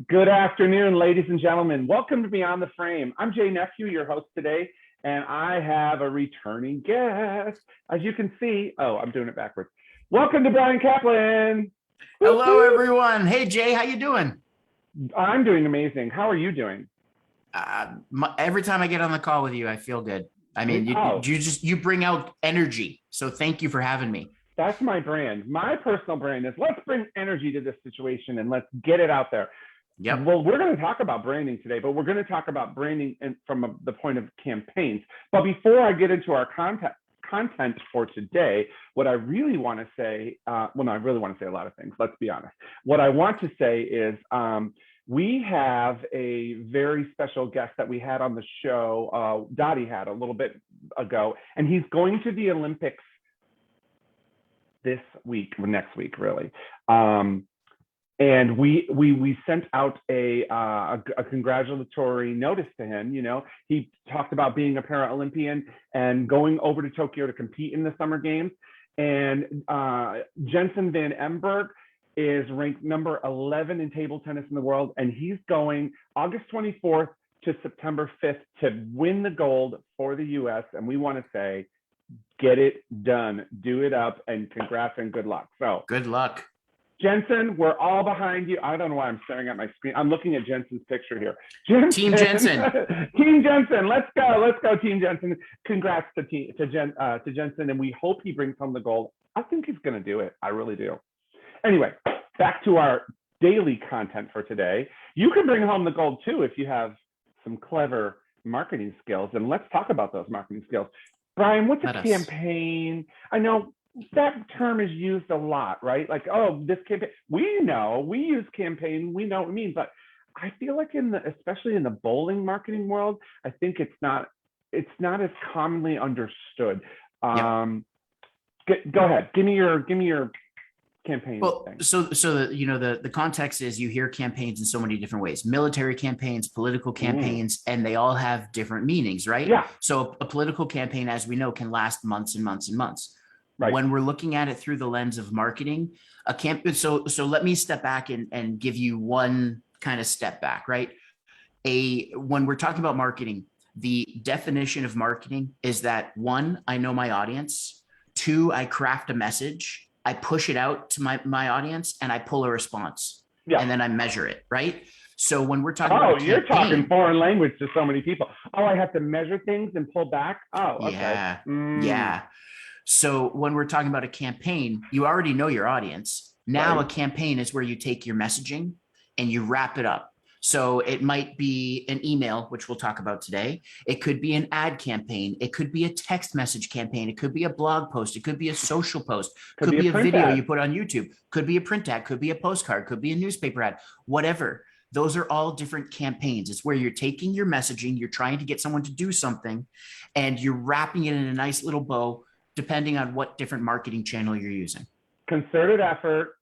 Good afternoon, ladies and gentlemen. Welcome to Beyond the Frame. I'm Jay Nephew, your host today, and I have a returning guest. As you can see, I'm doing it backwards. Welcome to Bryan Caplan. Hello, everyone. Hey, Jay, how you doing? I'm doing amazing. How are you doing? Every time I get on the call with you, I feel good. I mean, you bring out energy. So thank you for having me. That's my brand. My personal brand is let's bring energy to this situation and let's get it out there. Yep. Well, we're going to talk about branding today, but we're going to talk about branding from the point of campaigns. But before I get into our content for today, what I really want to say, I really want to say a lot of things, let's be honest. What I want to say is we have a very special guest that we had on the show, Dottie had a little bit ago, and he's going to the Olympics this week, or next week, really. And we sent out a congratulatory notice to him. You know, he talked about being a Paralympian and going over to Tokyo to compete in the Summer Games. And Jensen Van Emberg is ranked number 11 in table tennis in the world, and he's going August 24th to September 5th to win the gold for the U.S. And we want to say, get it done, do it up, and congrats and good luck. So good luck. Jensen, we're all behind you. I don't know why I'm staring at my screen. I'm looking at Jensen's picture here. Team Jensen. Team Jensen. Let's go, Team Jensen. Congrats to Jensen, and we hope he brings home the gold. I think he's going to do it. I really do. Anyway, back to our daily content for today. You can bring home the gold too if you have some clever marketing skills, and let's talk about those marketing skills. Bryan, what's a campaign? I know that term is used a lot, right? Like, oh, this campaign, we use campaign, we know what it means, but I feel like especially in the bowling marketing world, I think it's not as commonly understood. Go ahead, give me your campaign. Well, thing. So the context is you hear campaigns in so many different ways: military campaigns, political campaigns, and they all have different meanings, right? Yeah. So a political campaign, as we know, can last months and months and months. Right. When we're looking at it through the lens of marketing, so let me step back and give you one kind of step back, right? When we're talking about marketing, the definition of marketing is that 1, I know my audience; 2, I craft a message, I push it out to my audience, and I pull a response, and then I measure it, right? So when we're talking about you're talking foreign language to so many people. Oh, I have to measure things and pull back. Oh, okay. Yeah. So when we're talking about a campaign, you already know your audience. Now a campaign is where you take your messaging and you wrap it up. So it might be an email, which we'll talk about today. It could be an ad campaign. It could be a text message campaign. It could be a blog post. It could be a social post. Could be a video you put on YouTube. Could be a print ad. Could be a postcard. Could be a newspaper ad. Whatever. Those are all different campaigns. It's where you're taking your messaging, you're trying to get someone to do something, and you're wrapping it in a nice little bow, depending on what different marketing channel you're using. Concerted effort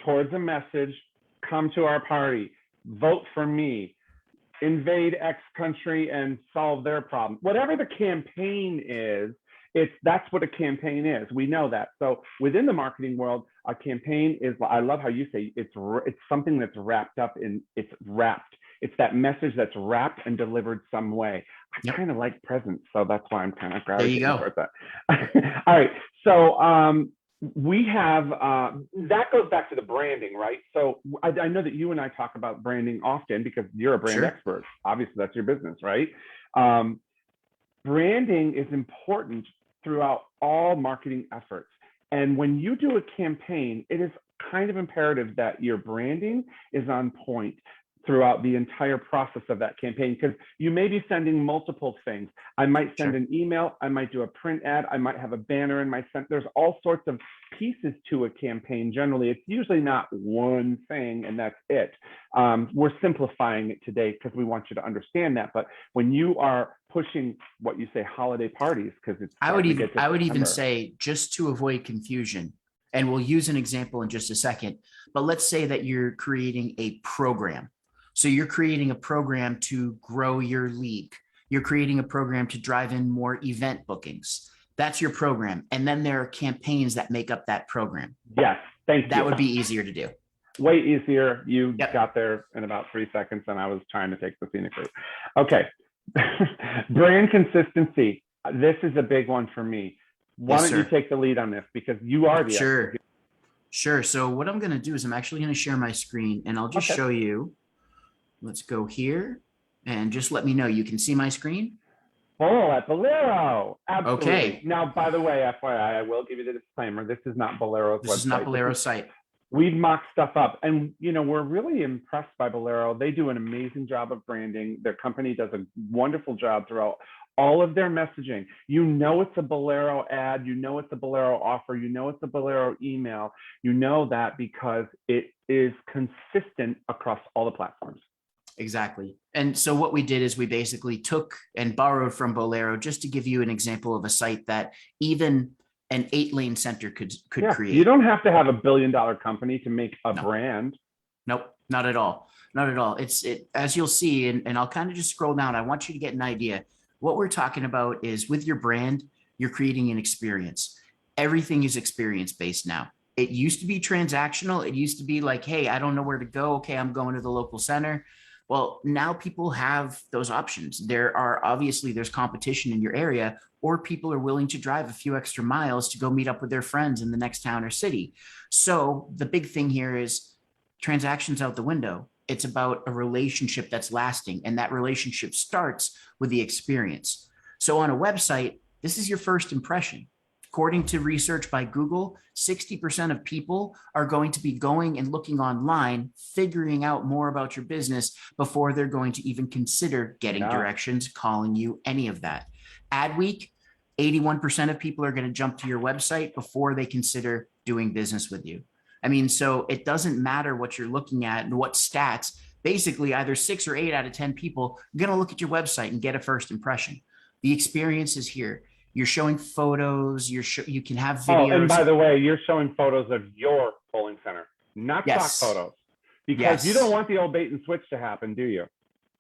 towards a message: come to our party, vote for me, invade X country and solve their problem. Whatever the campaign is, that's what a campaign is. We know that. So within the marketing world, a campaign is, I love how you say it's something that's wrapped up in, it's wrapped. It's that message that's wrapped and delivered some way. I kind of like presents, so that's why I'm kind of gravitating towards that. All right, so we have, that goes back to the branding, right? So I know that you and I talk about branding often because you're a brand expert. Obviously, that's your business, right? Branding is important throughout all marketing efforts. And when you do a campaign, it is kind of imperative that your branding is on point throughout the entire process of that campaign, because you may be sending multiple things. I might send an email, I might do a print ad, I might have a banner in my sent. There's all sorts of pieces to a campaign. Generally, it's usually not one thing and that's it. We're simplifying it today because we want you to understand that. But when you are pushing what you say holiday parties, because it's I would even say, just to avoid confusion, and we'll use an example in just a second, but let's say that you're creating a program. So you're creating a program to grow your league. You're creating a program to drive in more event bookings. That's your program. And then there are campaigns that make up that program. Yes, thank you. That would be easier to do. way easier. You Yep. got there in about 3 seconds, and I was trying to take the scenic route. Okay. Brand consistency. This is a big one for me. Why Yes, don't you sir. take the lead on this, because you are the expert Sure. Sure. So what I'm going to do is I'm actually going to share my screen and I'll just here. Okay. show you. Let's go here and just let me know. You can see my screen? Oh, at Bolero. Absolutely. Okay. Now, by the way, FYI, I will give you the disclaimer. This is not Bolero's This website. is not Bolero's site. We've mocked stuff up, and we're really impressed by Bolero. They do an amazing job of branding. Their company does a wonderful job throughout all of their messaging. It's a Bolero ad. It's a Bolero offer. It's a Bolero email. That because it is consistent across all the platforms. Exactly. And so what we did is we basically took and borrowed from Bolero just to give you an example of a site that even an 8-lane center could create. You don't have to have $1 billion company to make a brand. Nope, not at all. Not at all. It's as you'll see, and I'll kind of just scroll down. I want you to get an idea. What we're talking about is with your brand, you're creating an experience. Everything is experience based now. It used to be transactional. It used to be like, hey, I don't know where to go. Okay, I'm going to the local center. Well, now people have those options. There's competition in your area, or people are willing to drive a few extra miles to go meet up with their friends in the next town or city. So the big thing here is transactions out the window. It's about a relationship that's lasting, and that relationship starts with the experience. So on a website, this is your first impression. According to research by Google, 60% of people are going to be going and looking online, figuring out more about your business before they're going to even consider getting directions, calling you, any of that. Ad week, 81% of people are going to jump to your website before they consider doing business with you. I mean, so it doesn't matter what you're looking at and what stats. Basically, either 6 or 8 out of 10 people are going to look at your website and get a first impression. The experience is here. You're showing photos. You can have videos. Oh, and by the way, you're showing photos of your polling center, not stock photos, because you don't want the old bait and switch to happen, do you?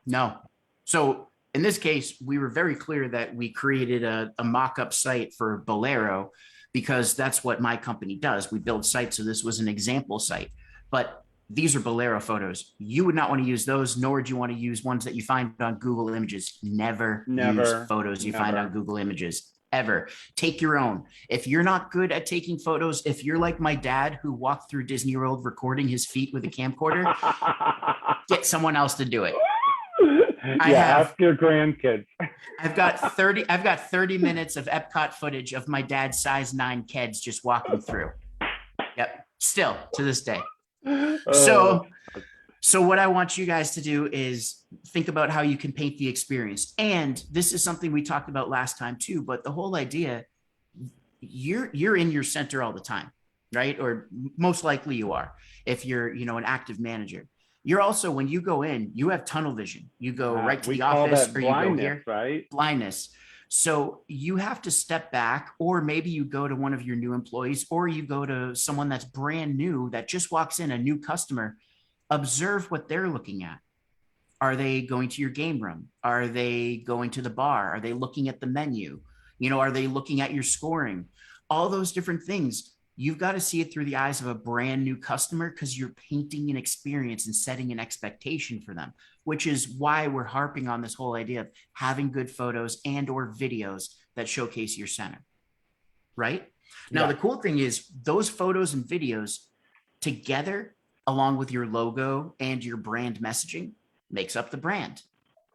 No. So in this case, we were very clear that we created a mock-up site for Bolero, because that's what my company does. We build sites. So this was an example site, but these are Bolero photos. You would not want to use those, nor do you want to use ones that you find on Google Images. Never use photos you find on Google Images, ever. Take your own. If you're not good at taking photos, if you're like my dad who walked through Disney World recording his feet with a camcorder, get someone else to do it. Ask your grandkids. I've got 30 minutes of Epcot footage of my dad's size 9 kids just walking through. Yep. Still to this day. So what I want you guys to do is think about how you can paint the experience. And this is something we talked about last time too, but the whole idea, you're in your center all the time, right? Or most likely you are, if you're, an active manager. You're also, when you go in, you have tunnel vision. You go right to the office, or you go here, right? Blindness. So you have to step back, or maybe you go to one of your new employees, or you go to someone that's brand new that just walks in, a new customer. Observe what they're looking at. Are they going to your game room? Are they going to the bar? Are they looking at the menu? Are they looking at your scoring? All those different things. You've got to see it through the eyes of a brand new customer, because you're painting an experience and setting an expectation for them, which is why we're harping on this whole idea of having good photos and or videos that showcase your center. Right? Now, the cool thing is those photos and videos together, along with your logo and your brand messaging, makes up the brand.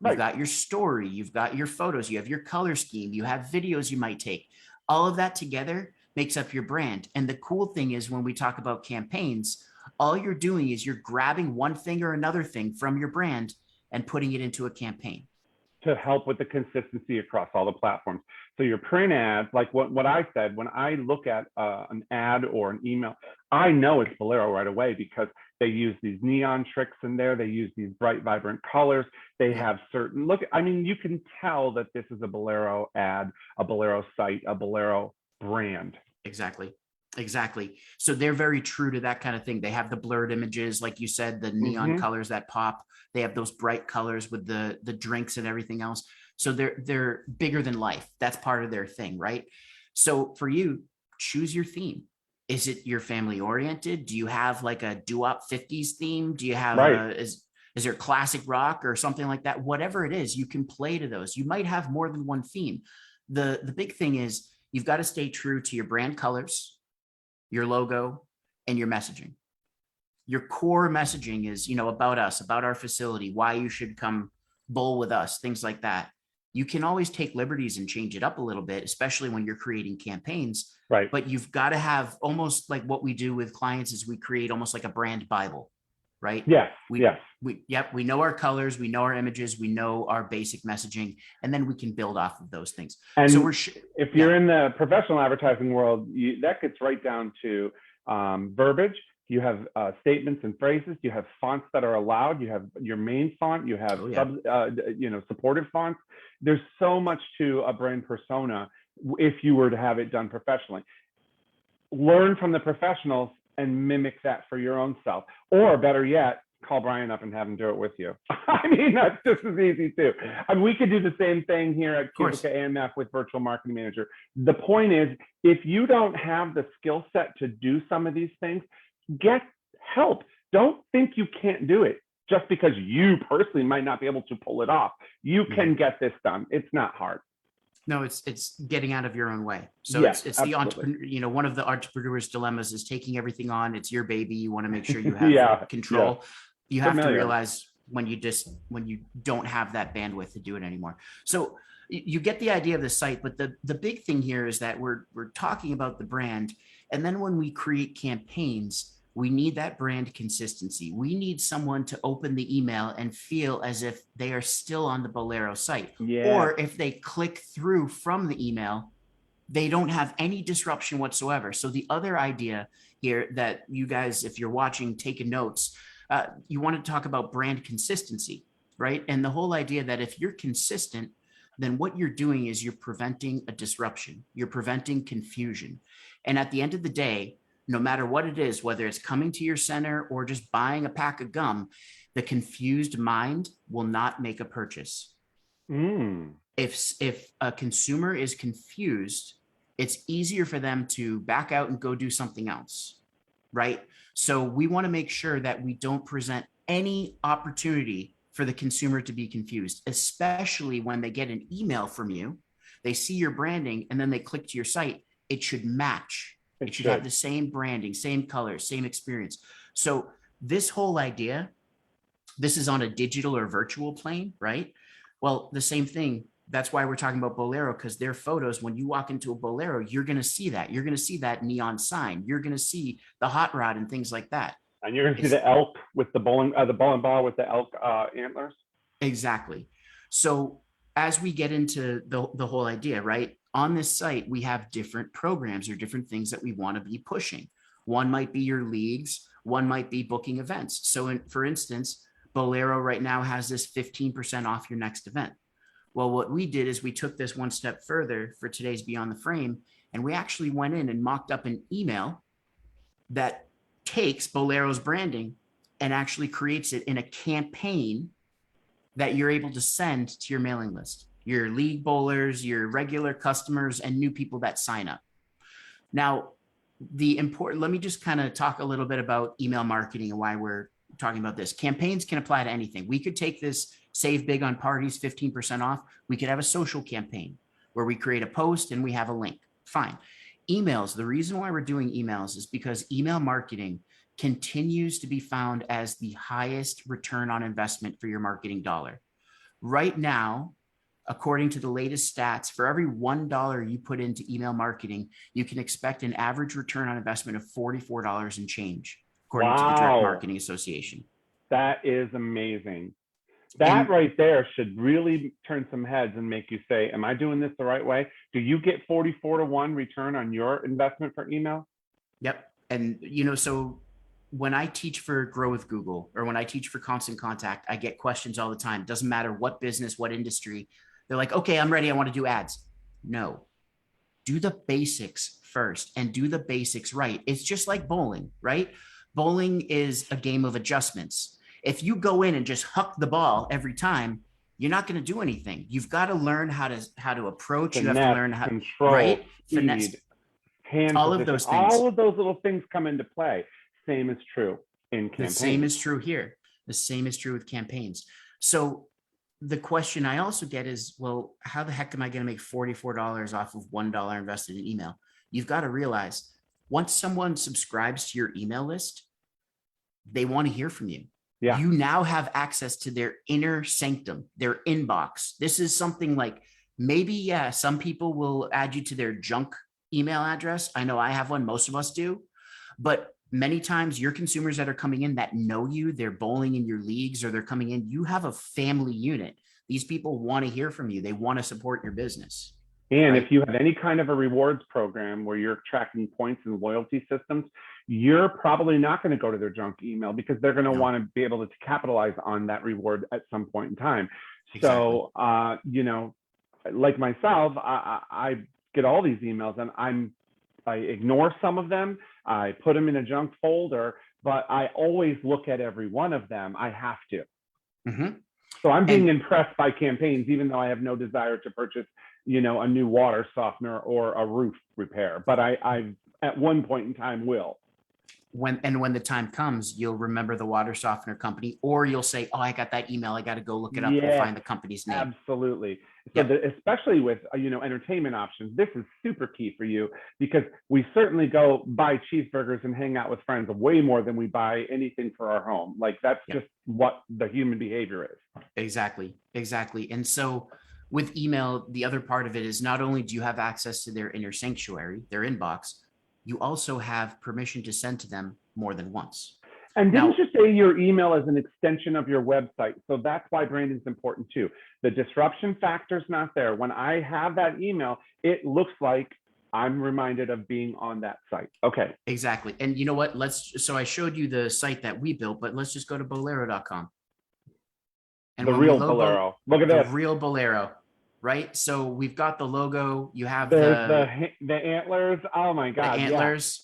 You've got your story, you've got your photos, you have your color scheme, you have videos you might take. All of that together makes up your brand. And the cool thing is, when we talk about campaigns, all you're doing is you're grabbing one thing or another thing from your brand and putting it into a campaign to help with the consistency across all the platforms. So your print ads, like what I said, when I look at an ad or an email, I know it's Bolero right away, because they use these neon tricks in there. They use these bright, vibrant colors. They have certain you can tell that this is a Bolero ad, a Bolero site, a Bolero brand. Exactly. So they're very true to that kind of thing. They have the blurred images, like you said, the neon colors that pop. They have those bright colors with the drinks and everything else. So they're bigger than life. That's part of their thing, right? So for you, choose your theme. Is it your family oriented? Do you have like a doo-wop 50s theme? Do you have Right. is there classic rock or something like that? Whatever it is, you can play to those. You might have more than one theme. The big thing is you've got to stay true to your brand colors, your logo, and your messaging. Your core messaging is, about us, about our facility, why you should come bowl with us, things like that. You can always take liberties and change it up a little bit, especially when you're creating campaigns. Right. But you've got to have almost like what we do with clients is we create almost like a brand Bible, right? Yes. Yes. We know our colors, we know our images, we know our basic messaging, and then we can build off of those things. And so if you're in the professional advertising world, that gets right down to verbiage. You have statements and phrases. You have fonts that are allowed. You have your main font. You have supportive fonts. There's so much to a brand persona if you were to have it done professionally. Learn from the professionals and mimic that for your own self. Or better yet, call Bryan up and have him do it with you. I mean, that's just as easy too. I mean, we could do the same thing here at Cubica AMF with Virtual Marketing Manager. The point is, if you don't have the skill set to do some of these things, get help. Don't think you can't do it just because you personally might not be able to pull it off. You can get this done. It's not hard. No, it's getting out of your own way. So yes, it's the entrepreneur, one of the entrepreneur's dilemmas is taking everything on. It's your baby. You want to make sure you have control. You have to realize when you don't have that bandwidth to do it anymore. So you get the idea of the site, but the big thing here is that we're talking about the brand. And then when we create campaigns, we need that brand consistency. We need someone to open the email and feel as if they are still on the Bolero site. Or if they click through from the email, they don't have any disruption whatsoever. So the other idea here that you guys, if you're watching, taking notes, you want to talk about brand consistency, right? And the whole idea that if you're consistent, then what you're doing is you're preventing a disruption. You're preventing confusion. And at the end of the day, no matter what it is, whether it's coming to your center or just buying a pack of gum, the confused mind will not make a purchase. If a consumer is confused, it's easier for them to back out and go do something else, right? So we want to make sure that we don't present any opportunity for the consumer to be confused, especially when they get an email from you, they see your branding, and then they click to your site. It should match. It should have the same branding, same colors, same experience. So this whole idea, this is on a digital or virtual plane, right? Well, the same thing. That's why we're talking about Bolero, because their photos, when you walk into a Bolero, you're going to see that. You're going to see that neon sign. You're going to see the hot rod and things like that. And you're going to see the elk with the bowling ball with the elk antlers. Exactly. So as we get into the whole idea, right? On this site, we have different programs or different things that we want to be pushing. One might be your leagues. One might be booking events. So for instance, Bolero right now has this 15% off your next event. Well, what we did is we took this one step further for today's Beyond the Frame, and we actually went in and mocked up an email that takes Bolero's branding and actually creates it in a campaign that you're able to send to your mailing list, your league bowlers, your regular customers, and new people that sign up. Now, let me just kind of talk a little bit about email marketing and why we're talking about this. Campaigns can apply to anything. We could take this save big on parties, 15% off. We could have a social campaign where we create a post and we have a link. Fine. Emails. The reason why we're doing emails is because email marketing continues to be found as the highest return on investment for your marketing dollar. Right now, according to the latest stats, for every $1 you put into email marketing, you can expect an average return on investment of $44 and change, according to the Direct Marketing Association. That is amazing. That right there should really turn some heads and make you say, am I doing this the right way? Do you get 44-to-1 return on your investment for email? Yep. And, so when I teach for Grow with Google, or when I teach for Constant Contact, I get questions all the time. Doesn't matter what business, what industry. They're like, okay, I'm ready. I want to do ads. No, do the basics first and do the basics right. It's just like bowling, right? Bowling is a game of adjustments. If you go in and just huck the ball every time, you're not going to do anything. You've got to learn how to approach. Finesse, you have to learn how control, right? speed. Finesse. hand All of position, those things. all of those little things come into play. Same is true in The campaigns. same is true here. The same is true with campaigns. So the question I also get is, well, how the heck am I going to make $44 off of $1 invested in email? You've got to realize once someone subscribes to your email list, they want to hear from you. Yeah. You now have access to their inner sanctum, their inbox. This is something like maybe, yeah, some people will add you to their junk email address. I know I have one. Most of us do. But many times your consumers that are coming in that know you, they're bowling in your leagues or they're coming in, you have a family unit. These people want to hear from you. They want to support your business. And right? if you have any kind of a rewards program where you're tracking points and loyalty systems, you're probably not going to go to their junk email because they're going to want to be able to capitalize on that reward at some point in time. Exactly. So, you know, like myself, I get all these emails and I ignore some of them. I put them in a junk folder, but I always look at every one of them. I have to. Mm-hmm. So I'm being impressed by campaigns, even though I have no desire to purchase, you know, a new water softener or a roof repair, but I at one point in time will. When the time comes, you'll remember the water softener company, or you'll say, "Oh, I got that email. I got to go look it up and find the company's name." Absolutely. So especially with, you know, entertainment options, this is super key for you because we certainly go buy cheeseburgers and hang out with friends way more than we buy anything for our home. Like that's just what the human behavior is. Exactly. And so with email, the other part of it is not only do you have access to their inner sanctuary, their inbox, you also have permission to send to them more than once. And didn't you say your email is an extension of your website? So that's why branding is important too. The disruption factor is not there. When I have that email, it looks like I'm reminded of being on that site. Okay. Exactly. And you know what? So I showed you the site that we built, but let's just go to bolero.com. And the real Bolero. Look at the this. real Bolero, right? So we've got the logo. You have the antlers. Oh my God. The antlers. Yeah.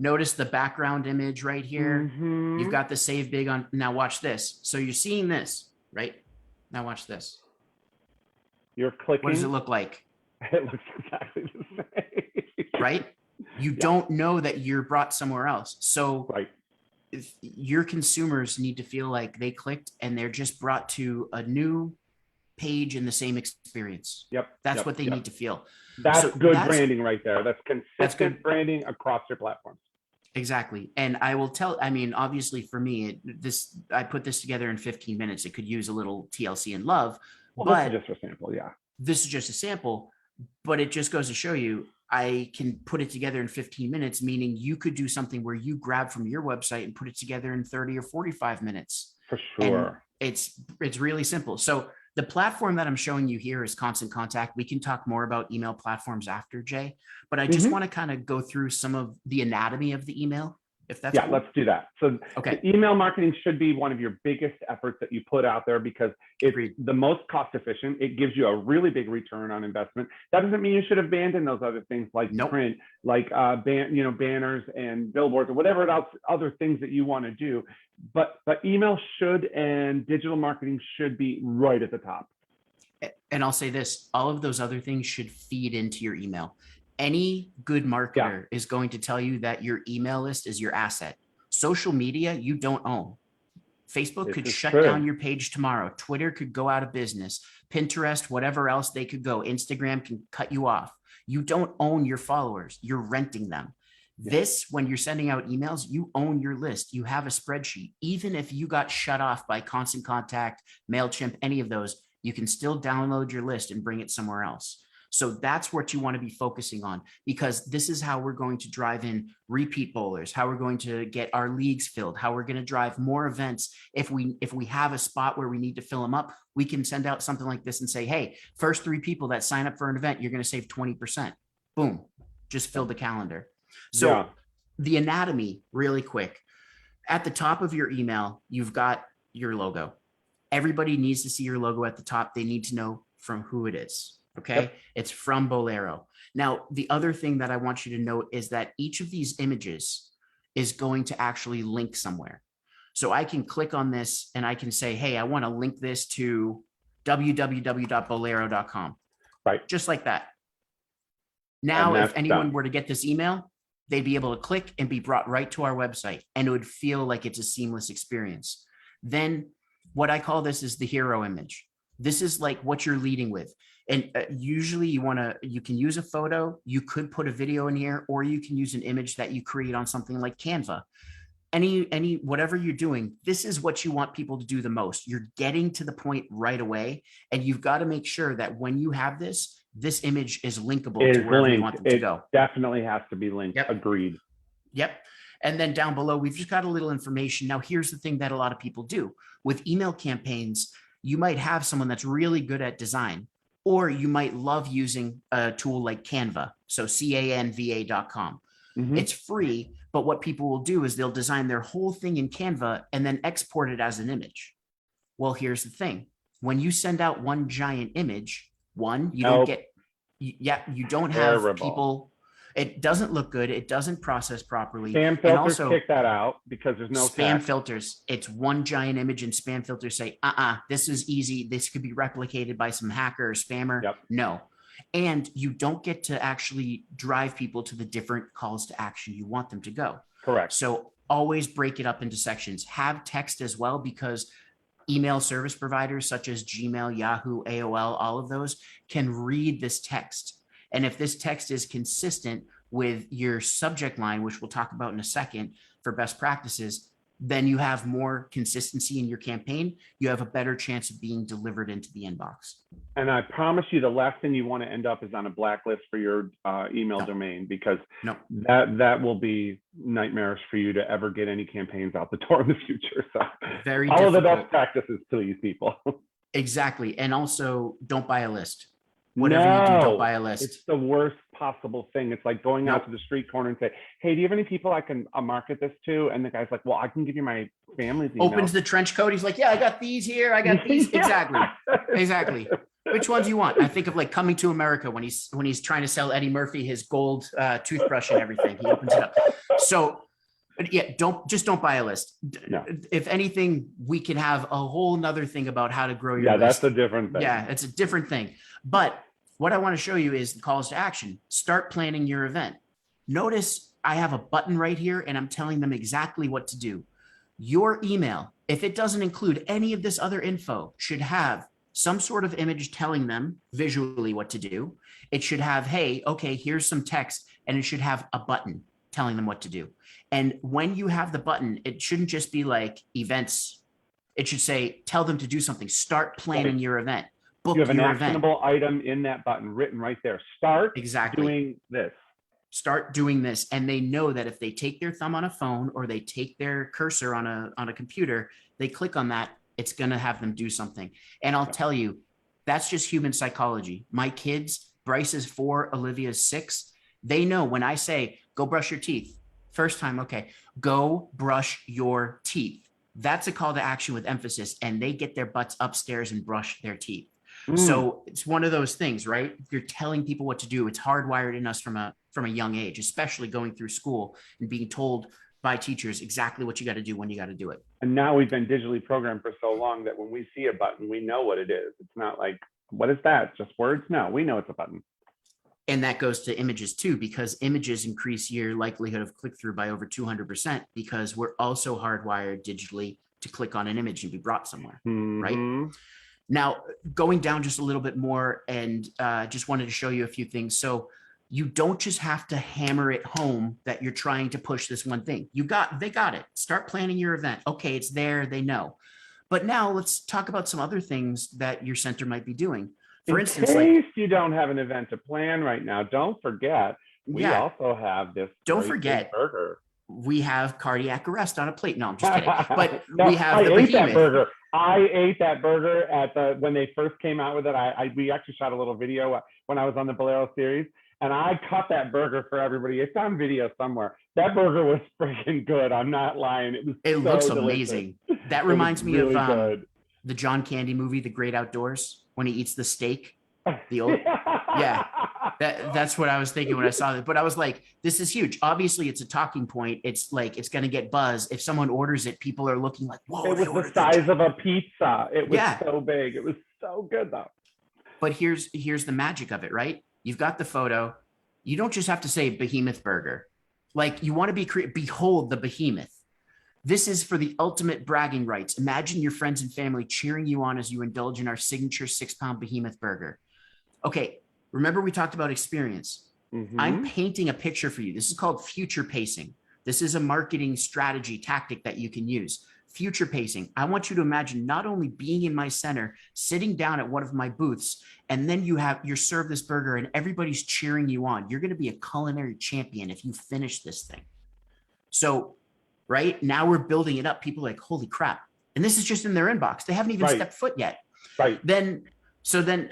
Notice the background image right here. Mm-hmm. You've got the save big on. Now watch this. So you're seeing this, right? Now watch this. You're clicking. What does it look like? It looks exactly the same. Right? You don't know that you're brought somewhere else. So your consumers need to feel like they clicked and they're just brought to a new page in the same experience. That's what they need to feel. That's good branding right there. That's consistent branding across your platforms. Exactly. And I will tell, I mean, obviously for me, I put this together in 15 minutes. It could use a little TLC and love, but this is just a sample. Yeah. This is just a sample, but it just goes to show you, I can put it together in 15 minutes, meaning you could do something where you grab from your website and put it together in 30 or 45 minutes. For sure. And it's really simple. So the platform that I'm showing you here is Constant Contact. We can talk more about email platforms after, Jay, but I just want to kind of go through some of the anatomy of the email, if that's cool. Let's do that. So email marketing should be one of your biggest efforts that you put out there because it's the most cost efficient. It gives you a really big return on investment. That doesn't mean you should abandon those other things like print, like banners and billboards or whatever else, other things that you want to do. But email should and digital marketing should be right at the top. And I'll say this, all of those other things should feed into your email. Any good marketer is going to tell you that your email list is your asset. Social media, you don't own. Facebook could shut down your page tomorrow. Twitter could go out of business. Pinterest, whatever else they could go. Instagram can cut you off. You don't own your followers. You're renting them. This, when you're sending out emails, you own your list. You have a spreadsheet. Even if you got shut off by Constant Contact, MailChimp, any of those, you can still download your list and bring it somewhere else. So that's what you want to be focusing on, because this is how we're going to drive in repeat bowlers, how we're going to get our leagues filled, how we're going to drive more events. If we have a spot where we need to fill them up, we can send out something like this and say, hey, first 3 people that sign up for an event, you're going to save 20%. Boom, just fill the calendar. So the anatomy, really quick. At the top of your email, you've got your logo. Everybody needs to see your logo at the top. They need to know from who it is. Okay. It's from Bolero. Now, the other thing that I want you to note is that each of these images is going to actually link somewhere. So I can click on this and I can say, hey, I want to link this to www.bolero.com. Right. Just like that. Now, that's if anyone done. were to get this email, they'd be able to click and be brought right to our website, and it would feel like it's a seamless experience. Then what I call this is the hero image. This is like what you're leading with. And usually you can use a photo, you could put a video in here, or you can use an image that you create on something like Canva. Whatever you're doing, this is what you want people to do the most. You're getting to the point right away, and you've got to make sure that when you have this image is linkable to wherever you want them to go. Definitely has to be linked. Yep. Agreed. Yep. And then down below, we've just got a little information. Now, here's the thing that a lot of people do with email campaigns. You might have someone that's really good at design, or you might love using a tool like Canva. So canva.com. Mhm. It's free, but what people will do is they'll design their whole thing in Canva and then export it as an image. Well, here's the thing. When you send out one giant image, you don't have Terrible. people. It doesn't look good. It doesn't process properly. Spam filters and also, kick that out because there's no spam text. filters. It's one giant image, and spam filters say, this is easy. This could be replicated by some hacker or spammer. Yep. No. And you don't get to actually drive people to the different calls to action you want them to go. Correct. So always break it up into sections. Have text as well, because email service providers such as Gmail, Yahoo, AOL, all of those can read this text. And if this text is consistent with your subject line, which we'll talk about in a second for best practices, then you have more consistency in your campaign. You have a better chance of being delivered into the inbox. And I promise you, the last thing you want to end up is on a blacklist for your email domain, because that will be nightmarish for you to ever get any campaigns out the door in the future. So very all difficult. of the best practices to these people. Exactly. And also, don't buy a list. Whatever you do, don't buy a list. It's the worst possible thing. It's like going out to the street corner and say, hey, do you have any people I can market this to? And the guy's like, well, I can give you my family's email. Opens the trench coat. He's like, yeah, I got these here. I got these. Exactly. Exactly. Which ones do you want? I think of like Coming to America when he's trying to sell Eddie Murphy his gold toothbrush and everything. He opens it up. So yeah, don't buy a list. No. If anything, we can have a whole nother thing about how to grow your list. That's a different thing. Yeah, it's a different thing. But what I want to show you is the calls to action. Start planning your event. Notice I have a button right here, and I'm telling them exactly what to do. Your email, if it doesn't include any of this other info, should have some sort of image telling them visually what to do. It should have, hey, okay, here's some text, and it should have a button telling them what to do. And when you have the button, it shouldn't just be like events. It should say, tell them to do something. Start planning your event. Book you have an your actionable event. item in that button written right there. Start doing this. Start doing this. And they know that if they take their thumb on a phone or they take their cursor on a computer, they click on that, it's going to have them do something. And I'll tell you, that's just human psychology. My kids, Bryce is 4, Olivia's 6. They know when I say, go brush your teeth. First time, okay, go brush your teeth. That's a call to action with emphasis, and they get their butts upstairs and brush their teeth. So it's one of those things, right? You're telling people what to do. It's hardwired in us from a young age, especially going through school and being told by teachers exactly what you got to do when you got to do it. And now we've been digitally programmed for so long that when we see a button, we know what it is. It's not like, what is that? Just words? No, we know it's a button. And that goes to images too, because images increase your likelihood of click-through by over 200%, because we're also hardwired digitally to click on an image and be brought somewhere, right? Now, going down just a little bit more, and just wanted to show you a few things. So you don't just have to hammer it home that you're trying to push this one thing. They got it. Start planning your event. Okay, it's there. They know. But now let's talk about some other things that your center might be doing. For instance, in case you don't have an event to plan right now, don't forget, we also have this. Don't forget, burger. We have cardiac arrest on a plate. No, I'm just kidding. But no, we have I the ate behemoth. that burger. I ate that burger when they first came out with it. We actually shot a little video when I was on the Bolero series, and I cut that burger for everybody. It's on video somewhere. That burger was freaking good. I'm not lying. It looks amazing. That reminds me really of the John Candy movie, The Great Outdoors, when he eats the steak. The old, that's what I was thinking when I saw it. But I was like, this is huge. Obviously, it's a talking point. It's like, it's going to get buzz. If someone orders it, people are looking like, whoa. It was the size of a pizza. It was so big. It was so good though. But here's the magic of it, right? You've got the photo. You don't just have to say behemoth burger. Like you want to be behold the behemoth. This is for the ultimate bragging rights. Imagine your friends and family cheering you on as you indulge in our signature 6-pound behemoth burger. Okay, remember we talked about experience. I'm painting a picture for you. This is called future pacing. This is a marketing strategy tactic that you can use. Future pacing. I want you to imagine not only being in my center, sitting down at one of my booths, and then you're served this burger and everybody's cheering you on. You're going to be a culinary champion if you finish this thing. So, right now we're building it up. People are like, holy crap. And this is just in their inbox. They haven't even stepped foot yet. Right. Then,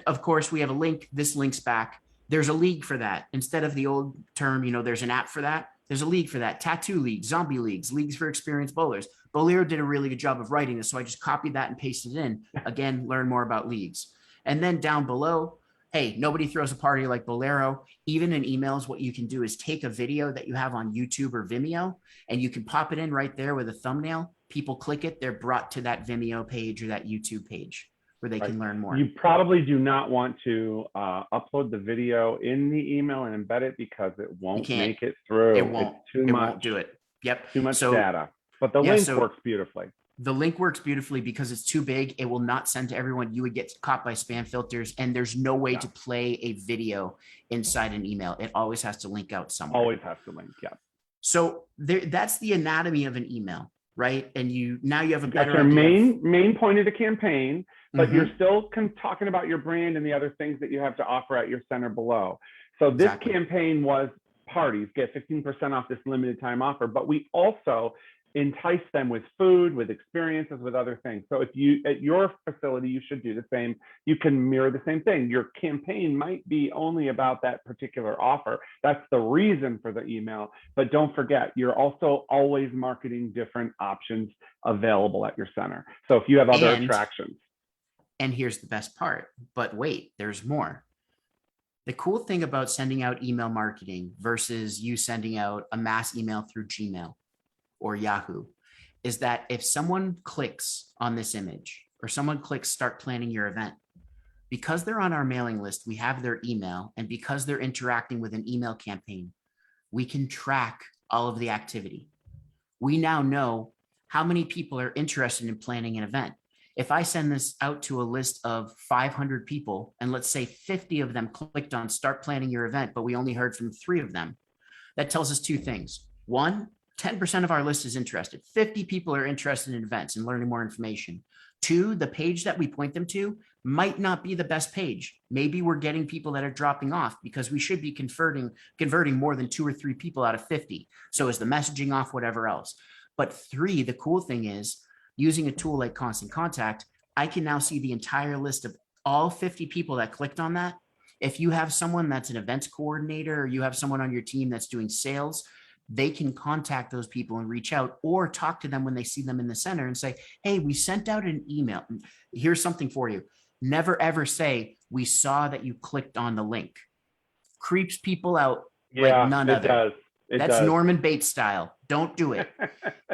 of course, we have a link. This links back. There's a league for that. Instead of the old term, there's an app for that. There's a league for that. Tattoo leagues, zombie leagues, leagues for experienced bowlers. Bolero did a really good job of writing this, so I just copied that and pasted it in. Again, learn more about leagues. And then down below, hey, nobody throws a party like Bolero. Even in emails, what you can do is take a video that you have on YouTube or Vimeo, and you can pop it in right there with a thumbnail. People click it, they're brought to that Vimeo page or that YouTube page where they can learn more. You probably do not want to upload the video in the email and embed it because it won't make it through. It won't. It's too much. Won't do it. Yep. Too much data. But the link works beautifully. The link works beautifully because it's too big. It will not send to everyone. You would get caught by spam filters, and there's no way to play a video inside an email. It always has to link out somewhere. Always has to link, yeah. So that's the anatomy of an email, right? And now you have a better idea. Main point of the campaign, but you're still talking about your brand and the other things that you have to offer at your center below. So this campaign was parties, get 15% off this limited time offer, but we also entice them with food, with experiences, with other things. So if you, at your facility, you should do the same. You can mirror the same thing. Your campaign might be only about that particular offer. That's the reason for the email. But don't forget, you're also always marketing different options available at your center. So if you have other attractions. And here's the best part, but wait, there's more. The cool thing about sending out email marketing versus you sending out a mass email through Gmail or Yahoo is that if someone clicks on this image or someone clicks start planning your event, because they're on our mailing list, we have their email, and because they're interacting with an email campaign, we can track all of the activity. We now know how many people are interested in planning an event. If I send this out to a list of 500 people, and let's say 50 of them clicked on start planning your event, but we only heard from 3 of them, that tells us 2 things. 1, 10% of our list is interested. 50 people are interested in events and learning more information. 2, the page that we point them to might not be the best page. Maybe we're getting people that are dropping off because we should be converting more than 2 or 3 people out of 50. So is the messaging off, whatever else. But 3, the cool thing is, using a tool like Constant Contact, I can now see the entire list of all 50 people that clicked on that. If you have someone that's an events coordinator or you have someone on your team that's doing sales, they can contact those people and reach out or talk to them when they see them in the center and say, hey, we sent out an email. Here's something for you. Never, ever say, we saw that you clicked on the link. Creeps people out like none other. Does. That's Norman Bates style. Don't do it.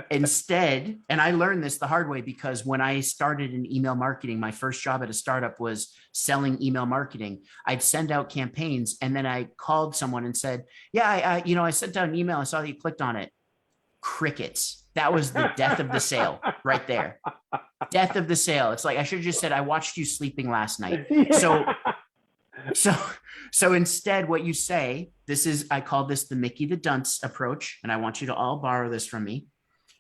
Instead, and I learned this the hard way because when I started in email marketing, my first job at a startup was selling email marketing. I'd send out campaigns and then I called someone and said, yeah, I sent out an email. I saw that you clicked on it. Crickets. That was the death of the sale right there. Death of the sale. It's like, I should have just said, I watched you sleeping last night. So instead, what you say, I call this the Mickey the Dunce approach, and I want you to all borrow this from me.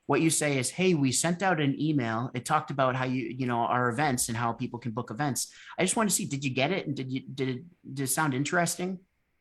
What you say is, hey, we sent out an email. It talked about how our events and how people can book events. I just want to see, did you get it? And did it sound interesting?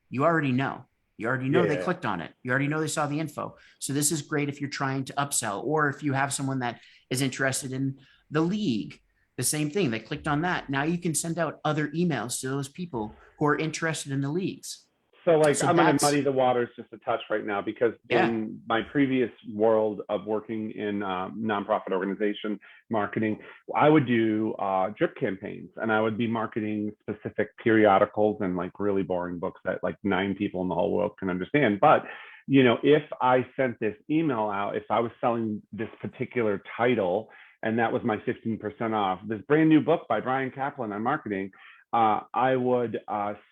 You already know. You already know they clicked on it. You already know they saw the info. So this is great if you're trying to upsell, or if you have someone that is interested in the league. The same thing. They clicked on that. Now you can send out other emails to those people who are interested in the leagues. So I'm going to muddy the waters just a touch right now, because in my previous world of working in nonprofit organization marketing, I would do drip campaigns, and I would be marketing specific periodicals and like really boring books that like 9 people in the whole world can understand. But if I sent this email out, if I was selling this particular title, and that was my 15% off, this brand new book by Bryan Caplan on marketing, I would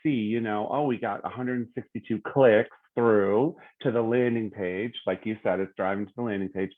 see, you know, oh, we got 162 clicks through to the landing page. Like you said, it's driving to the landing page.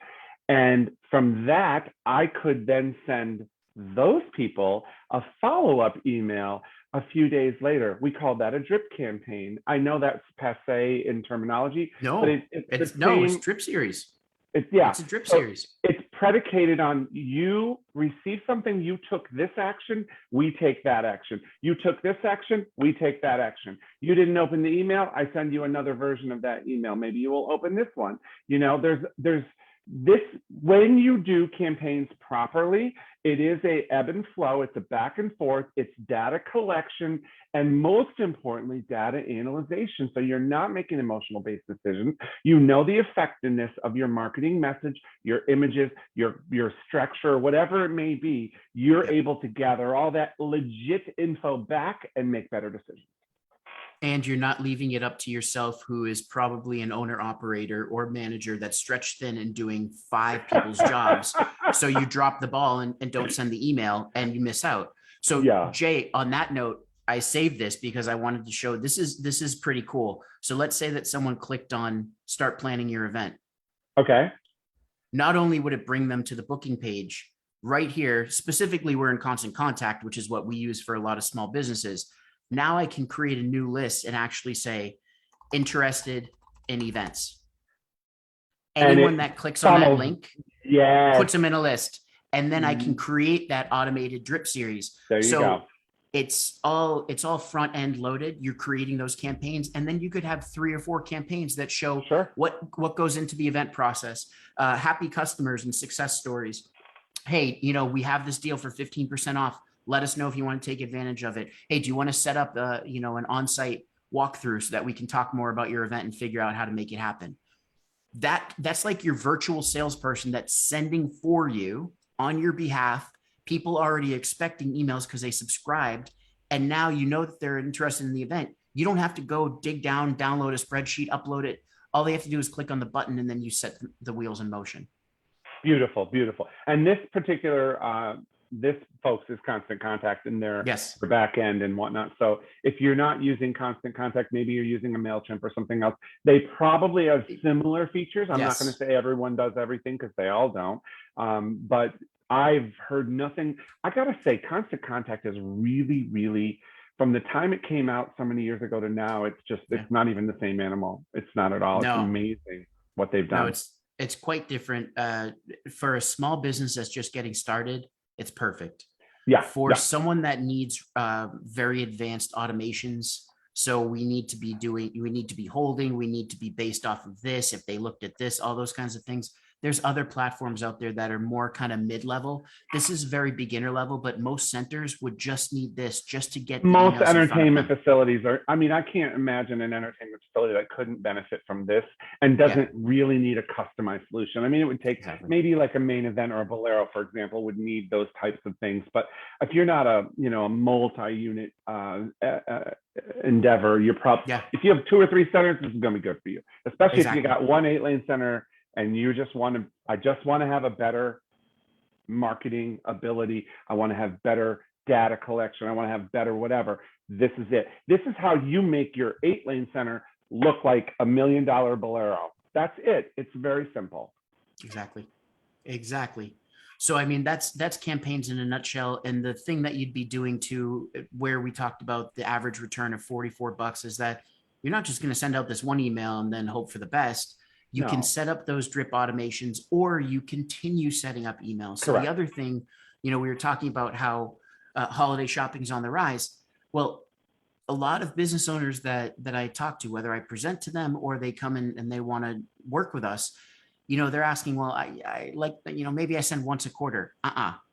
And from that, I could then send those people a follow-up email a few days later. We call that a drip campaign. I know that's passe in terminology, No, but it's the same. it's drip series. It's a drip so series. it's predicated on you receive something, you took this action, we take that action. You took this action, we take that action. You didn't open the email, I send you another version of that email. Maybe you will open this one. You know, there's this, when you do campaigns properly, it is a ebb and flow, it's a back and forth, it's data collection, and most importantly, data analyzation. So you're not making emotional based decisions. You know the effectiveness of your marketing message, your images, your structure, whatever it may be. You're able to gather all that legit info back and make better decisions. And you're not leaving it up to yourself, who is probably an owner operator or manager that's stretched thin and doing 5 people's jobs. So you drop the ball and don't send the email and you miss out. So Jay, on that note, I saved this because I wanted to show this is pretty cool. So let's say that someone clicked on start planning your event. Okay. Not only would it bring them to the booking page right here, specifically we're in Constant Contact, which is what we use for a lot of small businesses. Now I can create a new list and actually say interested in events. Anyone that clicks on that link puts them in a list. And then I can create that automated drip series. There you go. It's all front end loaded. You're creating those campaigns, and then you could have 3 or 4 campaigns that show what goes into the event process, happy customers and success stories. Hey, you know, we have this deal for 15% off. Let us know if you want to take advantage of it. Hey, do you want to set up an on-site walkthrough so that we can talk more about your event and figure out how to make it happen? That's like your virtual salesperson that's sending for you on your behalf. People already expecting emails because they subscribed, and now you know that they're interested in the event. You don't have to go dig down, download a spreadsheet, upload it. All they have to do is click on the button, and then you set the wheels in motion. Beautiful, beautiful. And this particular this folks is Constant Contact in their back end and whatnot. So if you're not using Constant Contact, maybe you're using a MailChimp or something else. They probably have similar features. I'm not going to say everyone does everything because they all don't. But I've heard nothing. I got to say, Constant Contact is really, really, from the time it came out so many years ago to now, it's not even the same animal. It's not at all. It's amazing what they've done. No, it's quite different. For a small business that's just getting started, it's perfect. For someone that needs very advanced automations, so we need to be holding, we need to be based off of this. If they looked at this, all those kinds of things. There's other platforms out there that are more kind of mid-level. This is very beginner level, but most centers would just need this just to get most entertainment facilities are. I mean, I can't imagine an entertainment facility that couldn't benefit from this and doesn't really need a customized solution. I mean, it would take maybe like a Main Event or a Bolero, for example, would need those types of things. But if you're not a multi-unit endeavor, you're probably if you have 2 or 3 centers, this is going to be good for you, especially if you got one 8-lane center. And you I just want to have a better marketing ability. I want to have better data collection. I want to have better whatever. This is it. This is how you make your 8-lane center look like $1 million Bolero. That's it. It's very simple. Exactly. So, I mean, that's campaigns in a nutshell. And the thing that you'd be doing where we talked about the average return of $44 is that you're not just going to send out this one email and then hope for the best. You can set up those drip automations, or you continue setting up emails. So the other thing, we were talking about how holiday shopping is on the rise. Well, a lot of business owners that I talk to, whether I present to them or they come in and they want to work with us, they're asking, well, I like, maybe I send once a quarter.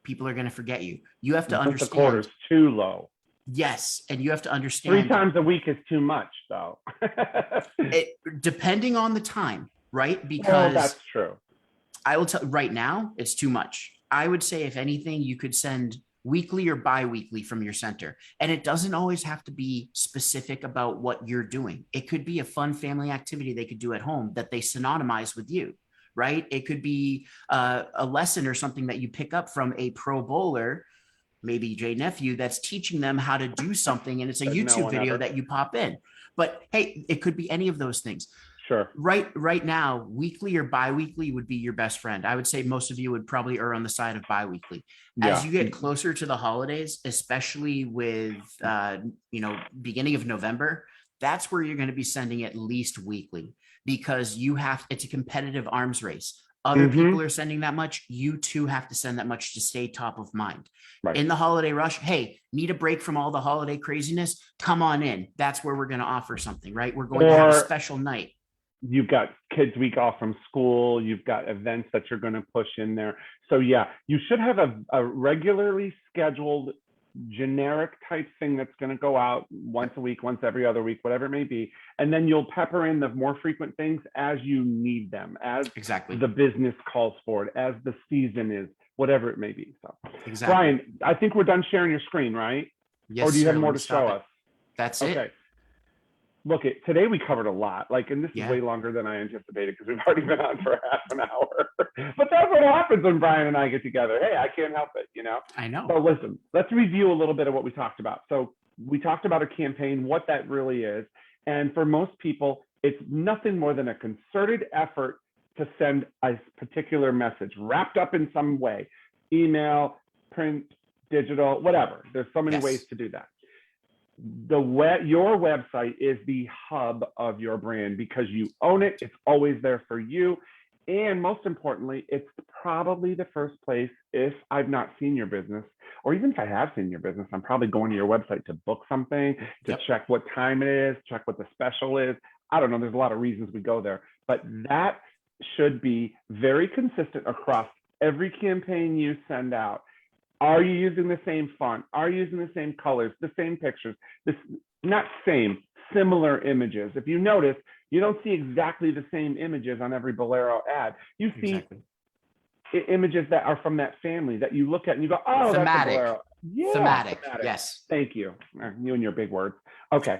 People are going to forget you. You have to understand. Once a quarter is too low. Yes. And you have to understand. 3 times a week is too much, though. Depending on the time. Right? Because that's true. I will tell right now, it's too much. I would say, if anything, you could send weekly or bi-weekly from your center. And it doesn't always have to be specific about what you're doing. It could be a fun family activity they could do at home that they synonymize with you, right? It could be a lesson or something that you pick up from a pro bowler maybe Jay Nephew that's teaching them how to do something, and it's a There's no YouTube one video ever. that you pop in. But hey, it could be any of those things. Sure. Right now, weekly or bi-weekly would be your best friend. I would say most of you would probably err on the side of bi-weekly. As you get closer to the holidays, especially with beginning of November, that's where you're going to be sending at least weekly, because it's a competitive arms race. Other people are sending that much. You too have to send that much to stay top of mind. Right. In the holiday rush, hey, need a break from all the holiday craziness? Come on in. That's where we're going to offer something, right? We're going to have a special night. You've got kids week off from school. You've got events that you're going to push in there. So yeah, you should have a regularly scheduled generic type thing that's going to go out once a week, once every other week, whatever it may be. And then you'll pepper in the more frequent things as you need them, as the business calls for it, as the season is, whatever it may be. So Bryan, I think we're done sharing your screen, right? Yes, or do you have sir. more to show us? That's okay. it. Look, today we covered a lot, and this is way longer than I anticipated because we've already been on for half an hour. But that's what happens when Bryan and I get together. Hey, I can't help it, I know. So listen, let's review a little bit of what we talked about. So we talked about a campaign, what that really is. And for most people, it's nothing more than a concerted effort to send a particular message wrapped up in some way, email, print, digital, whatever. There's so many ways to do that. Your website is the hub of your brand because you own it. It's always there for you. And most importantly, it's probably the first place, if I've not seen your business, or even if I have seen your business, I'm probably going to your website to book something, to check what time it is, check what the special is. I don't know. There's a lot of reasons we go there, but that should be very consistent across every campaign you send out. Are you using the same font? Are you using the same colors, the same pictures? Similar images. If you notice, you don't see exactly the same images on every Bolero ad. You see images that are from that family that you look at and you go, oh, thematic. That's a Bolero. Yeah, thematic. Yes. Thank you. You and your big words. Okay.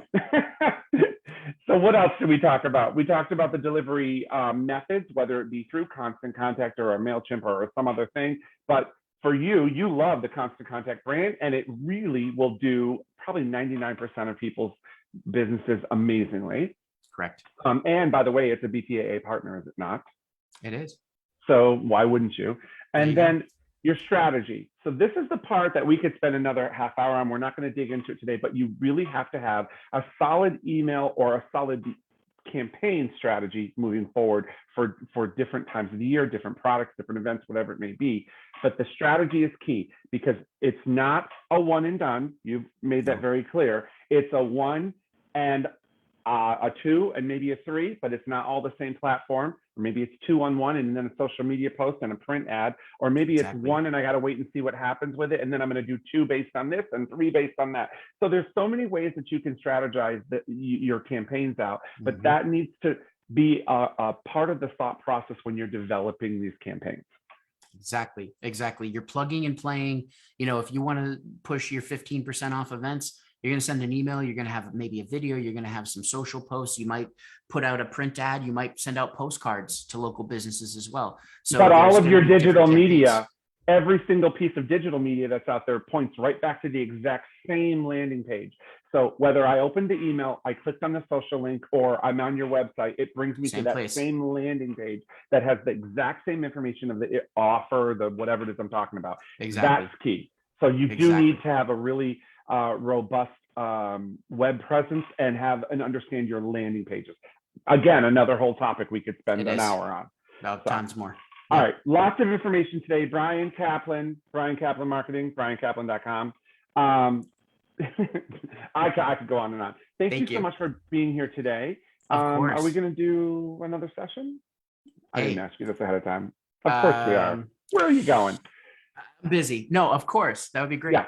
So what else did we talk about? We talked about the delivery methods, whether it be through Constant Contact or a MailChimp or some other thing. But for you love the Constant Contact brand, and it really will do probably 99% of people's businesses amazingly. Correct. And by the way, it's a BTAA partner, is it not? It is. So why wouldn't you? And then your strategy. So this is the part that we could spend another half hour on. We're not going to dig into it today, but you really have to have a solid email or a solid campaign strategy moving forward for different times of the year, different products, different events, whatever it may be. But the strategy is key because it's not a one and done. You've made that very clear. It's a one and a two and maybe a three, but it's not all the same platform. Or maybe it's 2 on 1 and then a social media post and a print ad, or maybe it's one and I got to wait and see what happens with it. And then I'm going to do 2 based on this and 3 based on that. So there's so many ways that you can strategize your campaigns out, but that needs to be a part of the thought process when you're developing these campaigns. Exactly. You're plugging and playing. If you want to push your 15% off events, you're going to send an email, you're going to have maybe a video, you're going to have some social posts, you might put out a print ad, you might send out postcards to local businesses as well. So but all of your digital media, every single piece of digital media that's out there points right back to the exact same landing page. So whether I opened the email, I clicked on the social link, or I'm on your website, it brings me to that same landing page that has the exact same information of the offer, the whatever it is I'm talking about. That's key. So you do need to have a really robust web presence and understand your landing pages. Again, another whole topic we could spend an hour on. Tons more. All right, lots of information today. Bryan Caplan, Bryan Caplan Marketing, BryanCaplan.com. I could go on and on. Thank you so much for being here today. Are we going to do another session? I didn't ask you this ahead of time. Of course we are. Where are you going? I'm busy. No, of course. That would be great. Yeah.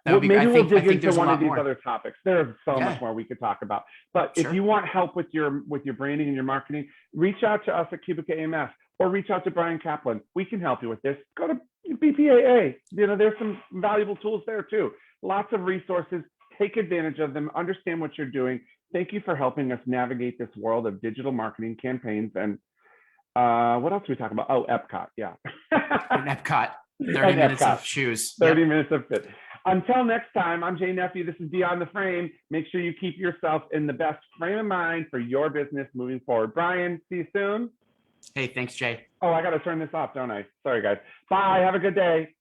Well, maybe we'll dig into one of these other topics. There's so much more we could talk about. But if you want help with your branding and your marketing, reach out to us at Cubic AMS or reach out to Bryan Caplan. We can help you with this. Go to BPAA. There's some valuable tools there too. Lots of resources. Take advantage of them. Understand what you're doing. Thank you for helping us navigate this world of digital marketing campaigns. And what else are we talking about? Oh, Epcot. Yeah. Epcot. 30 minutes of shoes. 30 minutes of fit. Until next time, I'm Jay Nephew. This is Beyond the Frame. Make sure you keep yourself in the best frame of mind for your business moving forward. Bryan, see you soon. Hey, thanks, Jay. Oh, I got to turn this off, don't I? Sorry, guys. Bye. Have a good day.